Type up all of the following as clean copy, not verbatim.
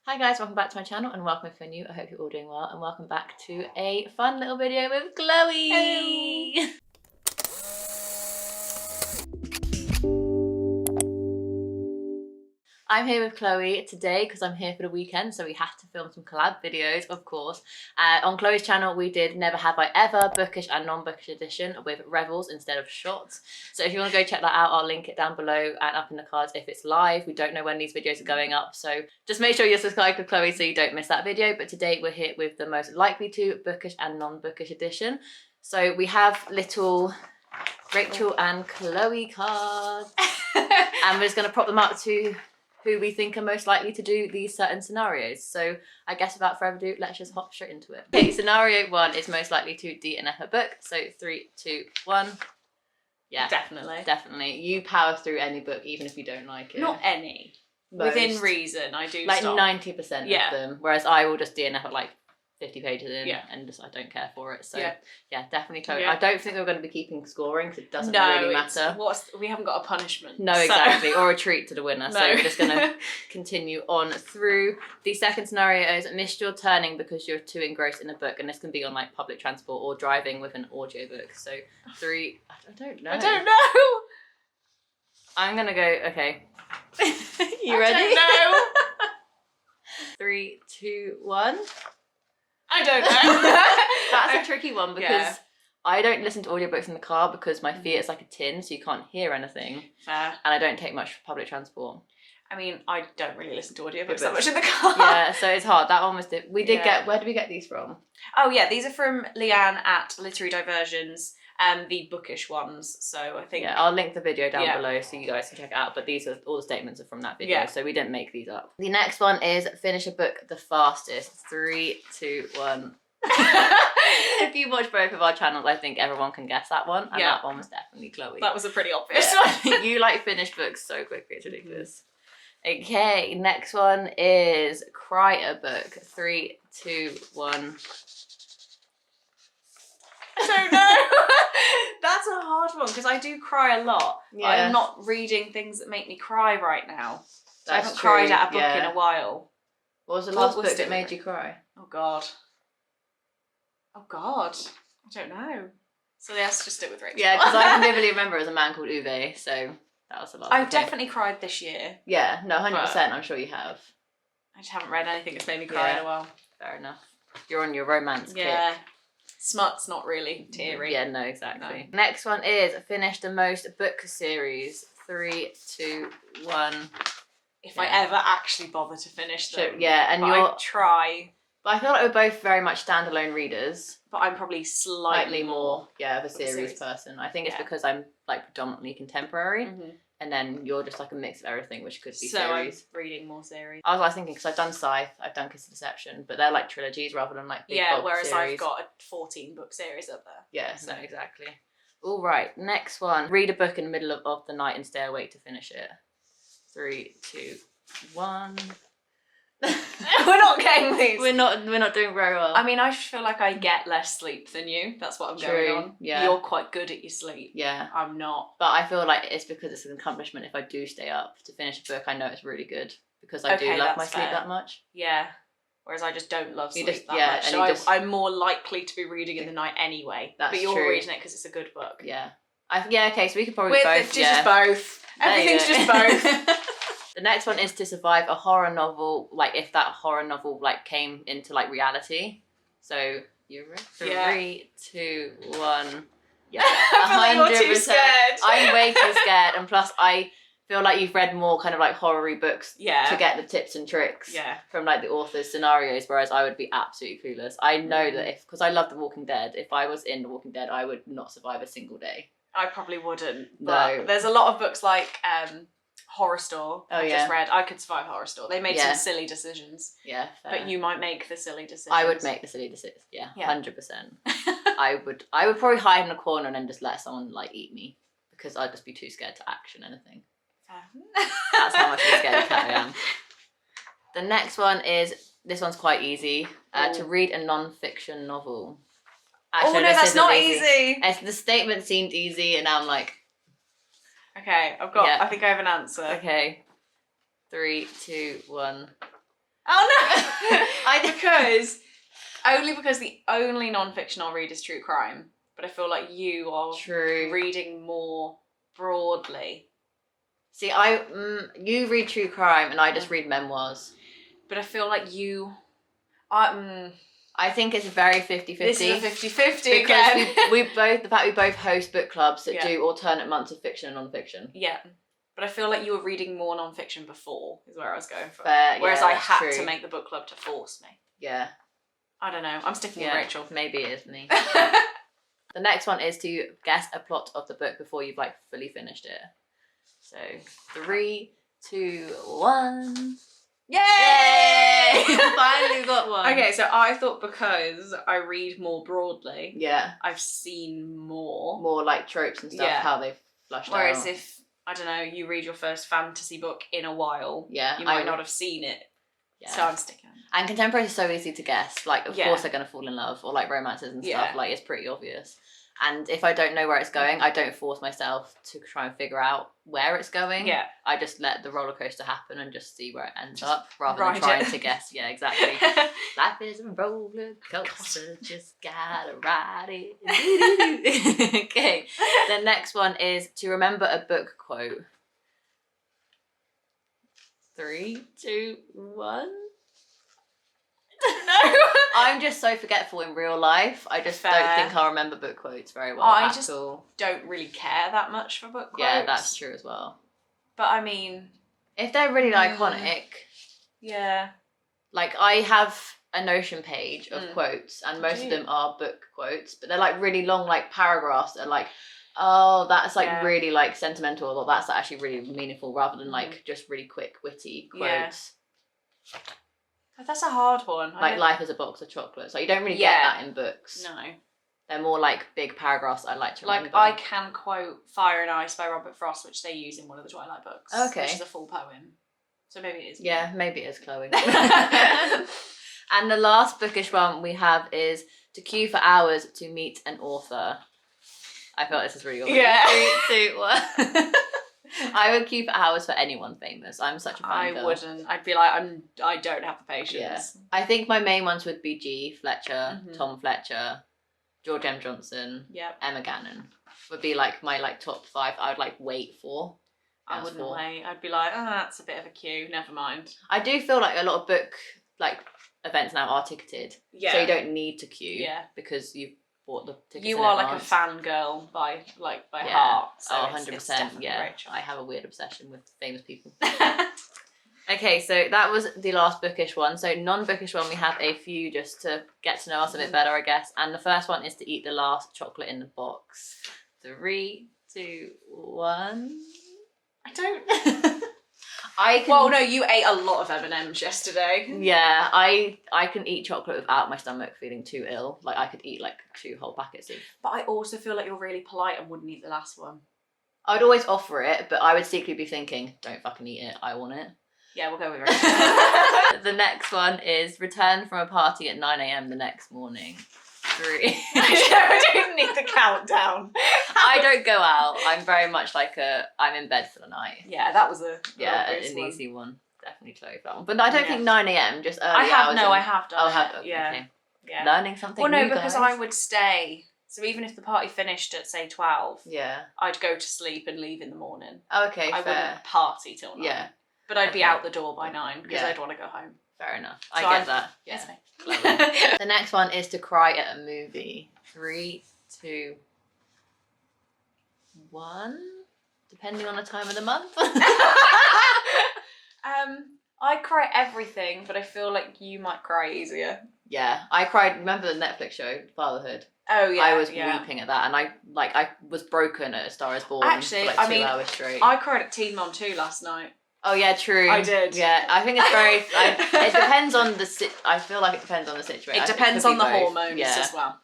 Hi guys, welcome back to my channel and welcome if you're new. I hope you're all doing well and welcome back to a fun little video with Chloe. Hello. I'm here with Chloe today because I'm here for the weekend, so we have to film some collab videos, of course. On Chloe's channel, we did Never Have I Ever, Bookish and Non-Bookish edition with revels instead of shots. So if you want to go check that out, I'll link it down below and up in the cards if it's live. We don't know when these videos are going up, so just make sure you're subscribed to Chloe so you don't miss that video. But today we're here with the most likely to Bookish and Non-Bookish edition. So we have little Rachel and Chloe cards, and we're just going to prop them up to who we think are most likely to do these certain scenarios. So I guess without further ado, let's just hop straight into it. Okay, scenario 1 is most likely to DNF a book. So 3, 2, 1. Yeah, definitely. You power through any book, even if you don't like it. Not any. Most. Within reason, I do like stop. 90% of them. Whereas I will just DNF at like 50 pages in and just I don't care for it. So yeah, definitely Chloe. I don't think we're going to be keeping scoring because it doesn't really matter. We haven't got a punishment. No, exactly. Or a treat to the winner. So we're just going to continue on through. The second scenario is missed your turning because you're too engrossed in a book, and this can be on like public transport or driving with an audiobook. So 3, I don't know. I don't know. I'm going to go, okay. You ready? No. 3, 2, 1. I don't know. That's a tricky one because I don't listen to audiobooks in the car because my feet is like a tin, so you can't hear anything. Fair. And I don't take much public transport. I mean, I don't really listen to audiobooks that much in the car. Yeah, so it's hard. That one was we did get. Where did we get these from? Oh yeah, these are from Leanne at Literary Diversions. The bookish ones, so I think... Yeah, I'll link the video down below so you guys can check it out, but these are all the statements are from that video, so we didn't make these up. The next one is finish a book the fastest. 3, 2, 1. If you watch both of our channels, I think everyone can guess that one, and that one was definitely Chloe. That was a pretty obvious one. You like finish books so quickly, it's ridiculous. Okay, next one is cry a book. 3, 2, 1. I don't know. That's a hard one because I do cry a lot. Yeah. I'm not reading things that make me cry right now. I haven't cried at a book in a while. What was the last book that made you cry? Oh God. Oh God. I don't know. So let's just stick with Rachel. Yeah, because I can vividly remember it was a man called Uwe, so that was the last. I've definitely cried this year. Yeah, no, 100%. I'm sure you have. I just haven't read anything that's made me cry in a while. Fair enough. You're on your romance kick. Smut's not really teary. Yeah, no, exactly. No. Next one is finish the most book series. 3, 2, 1. If I ever actually bother to finish them. And I try. But I feel like we're both very much standalone readers. But I'm probably slightly more of a series person. I think it's because I'm like predominantly contemporary. And then you're just like a mix of everything, which could be series. So I'm reading more series. I was thinking, because I've done Scythe, I've done Kiss of Deception, but they're like trilogies rather than like big bulk whereas series. I've got a 14 book series up there. Yeah, so. No, exactly. All right, next one. Read a book in the middle of the night and stay awake to finish it. 3, 2, 1. We're not getting these. We're not doing very well. I mean, I just feel like I get less sleep than you. That's what I'm going on. Yeah. You're quite good at your sleep. Yeah. I'm not. But I feel like it's because it's an accomplishment if I do stay up to finish a book. I know it's really good because I do love my sleep that much. Yeah. Whereas I just don't love sleep that much. So I'm more likely to be reading in the night anyway. But you're reading it because it's a good book. Yeah. Okay, so we could probably both. Just both. Everything's just both. The next one is to survive a horror novel, like if that horror novel like came into like reality. So you're ready? 3, 2, 1. Yeah, 100%. You're too scared. I'm way too scared, and plus I feel like you've read more kind of like horror-y books to get the tips and tricks from like the author's scenarios, whereas I would be absolutely clueless. I know that because I love The Walking Dead, if I was in The Walking Dead, I would not survive a single day. I probably wouldn't. But there's a lot of books like Horror Store. I just read. I could survive Horror Store. They made some silly decisions. Yeah, fair. But you might make the silly decisions. I would make the silly decisions. Yeah, 100%. I would probably hide in a corner and then just let someone like eat me because I'd just be too scared to action anything. That's how much of a scared cat I am. The next one is, this one's quite easy. To read a non-fiction novel. Actually, no, that's not easy. The statement seemed easy, and now I'm like. Okay, I think I have an answer. Okay. 3, 2, 1. Oh no! because the only non-fiction I'll read is true crime. But I feel like you are reading more broadly. See, you read true crime and I just read memoirs. But I feel like you... I think it's very 50-50. This is a 50-50 because again. we both host book clubs that do alternate months of fiction and non-fiction. Yeah. But I feel like you were reading more non-fiction before, is where I was going for. Fair, whereas I had to make the book club to force me. Yeah. I don't know. I'm sticking with Rachel. Maybe it is me. The next one is to guess a plot of the book before you've like fully finished it. So 3, 2, 1. Yay! Finally got one. Okay, so I thought because I read more broadly, I've seen more like tropes and stuff, how they've flushed Whereas out. if, I don't know, you read your first fantasy book in a while, you might not have seen it. Yeah. So I'm sticking. And contemporary is so easy to guess. Like, of course they're going to fall in love, or like romances and stuff. Like, it's pretty obvious. And if I don't know where it's going, I don't force myself to try and figure out where it's going. Yeah. I just let the roller coaster happen and just see where it ends up, rather than trying to guess. Yeah, exactly. Life is a roller coaster, just gotta ride it. Okay. The next one is to remember a book quote. 3, 2, 1. No. I'm just so forgetful in real life. I just don't think I'll remember book quotes very well I just don't really care that much for book quotes. Yeah, that's true as well. But I mean... if they're really iconic... Yeah. Like, I have a Notion page of quotes, and most of them are book quotes, but they're like really long, like paragraphs that are like, oh, that's like really like sentimental, or that's actually really meaningful, rather than like just really quick, witty quotes. Yeah. That's a hard one. Like life is a box of chocolates. Like, you don't really get that in books. No. They're more like big paragraphs I like to remember. Like, I can quote Fire and Ice by Robert Frost, which they use in one of the Twilight books. Okay. Which is a full poem. So maybe it is. Yeah, maybe it is Chloe. And the last bookish one we have is to queue for hours to meet an author. I feel like this is really obvious. Yeah. 3, 2, 1. I would queue for hours for anyone famous. I'm such a fan girl. I wouldn't. I'd be like, I don't have the patience. Yeah. I think my main ones would be G. Fletcher, Tom Fletcher, George M. Johnson, Emma Gannon. Would be like my like top 5 I would like wait for. I wouldn't wait. I'd be like, oh, that's a bit of a queue. Never mind. I do feel like a lot of book like events now are ticketed. Yeah. So you don't need to queue. Yeah. Because you've bought the tickets. You are like a fangirl by heart. So 100%. Yeah. Rachel. I have a weird obsession with famous people. Okay, so that was the last bookish one. So non-bookish one, we have a few just to get to know us a bit better, I guess. And the first one is to eat the last chocolate in the box. 3, 2, 1. I don't. Well, no, you ate a lot of M&Ms yesterday. Yeah, I can eat chocolate without my stomach feeling too ill. Like, I could eat like 2 whole packets of. But I also feel like you're really polite and wouldn't eat the last one. I'd always offer it, but I would secretly be thinking, don't fucking eat it, I want it. Yeah, we'll go with it. The next one is return from a party at 9 a.m. the next morning. 3. I don't need the countdown. I don't go out. I'm very much like I'm in bed for the night. Yeah, that was an easy one. Definitely close that one. But I don't think 9 a.m. just early hours. I have done. Oh, have yeah. Okay. Yeah. Learning something. Well, no, new, because guys. I would stay. So even if the party finished at say 12, I'd go to sleep and leave in the morning. Okay, I wouldn't party till 9. Yeah. But I'd be out the door by 9 because I'd want to go home. Fair enough. So I get that. Yeah. The next one is to cry at a movie. 3, 2, 1. Depending on the time of the month. I cry at everything, but I feel like you might cry easier. Yeah, I cried. Remember the Netflix show Fatherhood? Oh yeah, I was weeping at that, and I was broken at A Star Is Born. Actually, for like 2 hours straight. I cried at Teen Mom 2 last night. Oh yeah, true. I did. Yeah, I think it's very. It depends on I feel like it depends on the situation. It depends on the hormones as well.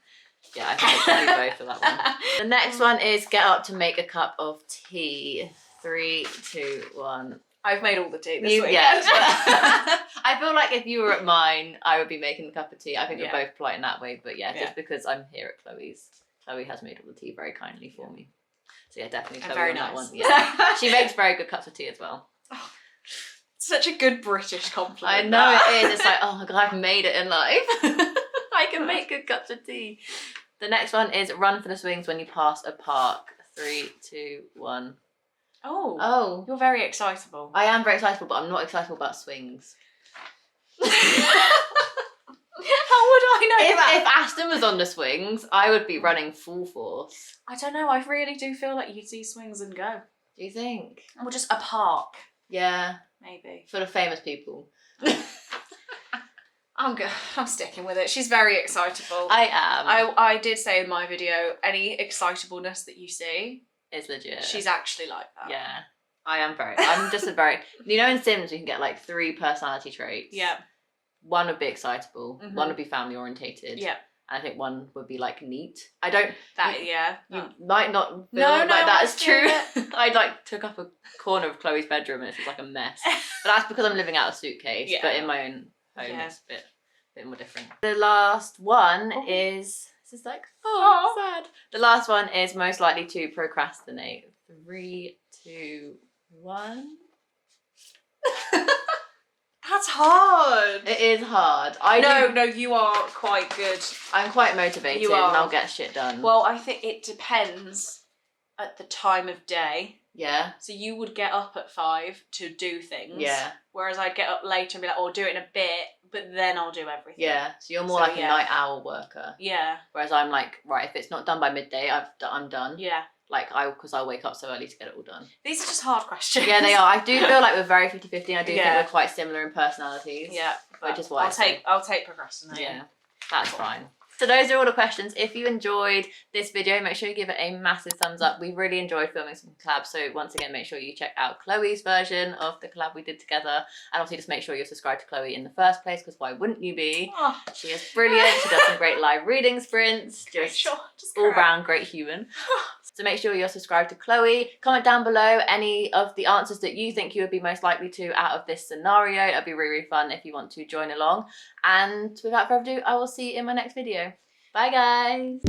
Yeah, I think it's probably both for that one. The next one is get up to make a cup of tea. 3, 2, 1. I've made all the tea this week. Yeah, I feel like if you were at mine, I would be making a cup of tea. I think we're both polite in that way, but just because I'm here at Chloe's, Chloe has made all the tea very kindly for me. So yeah, definitely Chloe on that one. Yeah. She makes very good cups of tea as well. Oh, Such a good British compliment. I know it is. It's like, oh my God, I've made it in life. I can make good cups of tea. The next one is run for the swings when you pass a park. 3, 2, 1. Oh. You're very excitable. I am very excitable, but I'm not excitable about swings. How would I know that? If Aston was on the swings, I would be running full force. I don't know. I really do feel like you'd see swings and go. Do you think? Or just a park. Yeah. Maybe. Full of famous people. I'm good. I'm sticking with it. She's very excitable. I am. I did say in my video, any excitableness that you see, it's legit. She's actually like that. Yeah. I'm just a very, you know, in Sims you can get like 3 personality traits. Yeah. One would be excitable, one would be family orientated. Yeah. And I think one would be like neat. I don't. You might not feel like that is true. I like took up a corner of Chloe's bedroom and it's just like a mess. But that's because I'm living out a suitcase. Yeah. But in my own home, it's a bit more different. The last one is. This is like sad. The last one is most likely to procrastinate. 3, 2, 1. That's hard. It is hard. No, you are quite good. I'm quite motivated and I'll get shit done. Well, I think it depends at the time of day. Yeah. So you would get up at 5 to do things. Yeah. Whereas I'd get up later and be like, oh, I'll do it in a bit, but then I'll do everything. Yeah. So you're more like a night owl worker. Yeah. Whereas I'm like, right, if it's not done by midday, I'm done. Yeah. Like, because I'll wake up so early to get it all done. These are just hard questions. Yeah, they are. I do feel like we're very 50-50 and I do think we're quite similar in personalities. Yeah. Which is why I'll take procrastinating. Yeah, that's fine. So those are all the questions. If you enjoyed this video, make sure you give it a massive thumbs up. We really enjoyed filming some collabs. So once again, make sure you check out Chloe's version of the collab we did together. And also just make sure you're subscribed to Chloe in the first place, because why wouldn't you be? Oh. She is brilliant. She does some great live reading sprints. Just all round great human. So make sure you're subscribed to Chloe. Comment down below any of the answers that you think you would be most likely to out of this scenario. It'll be really, really fun if you want to join along. And without further ado, I will see you in my next video. Bye guys.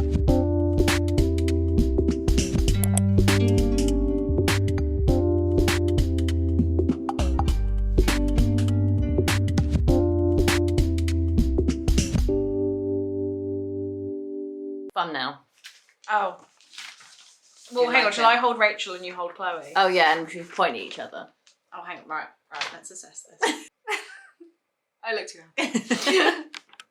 Thumbnail. Oh. Well, hang on. Shall I hold Rachel and you hold Chloe? Oh yeah, and we point at each other. Oh, hang on. Right. Let's assess this. I look too happy.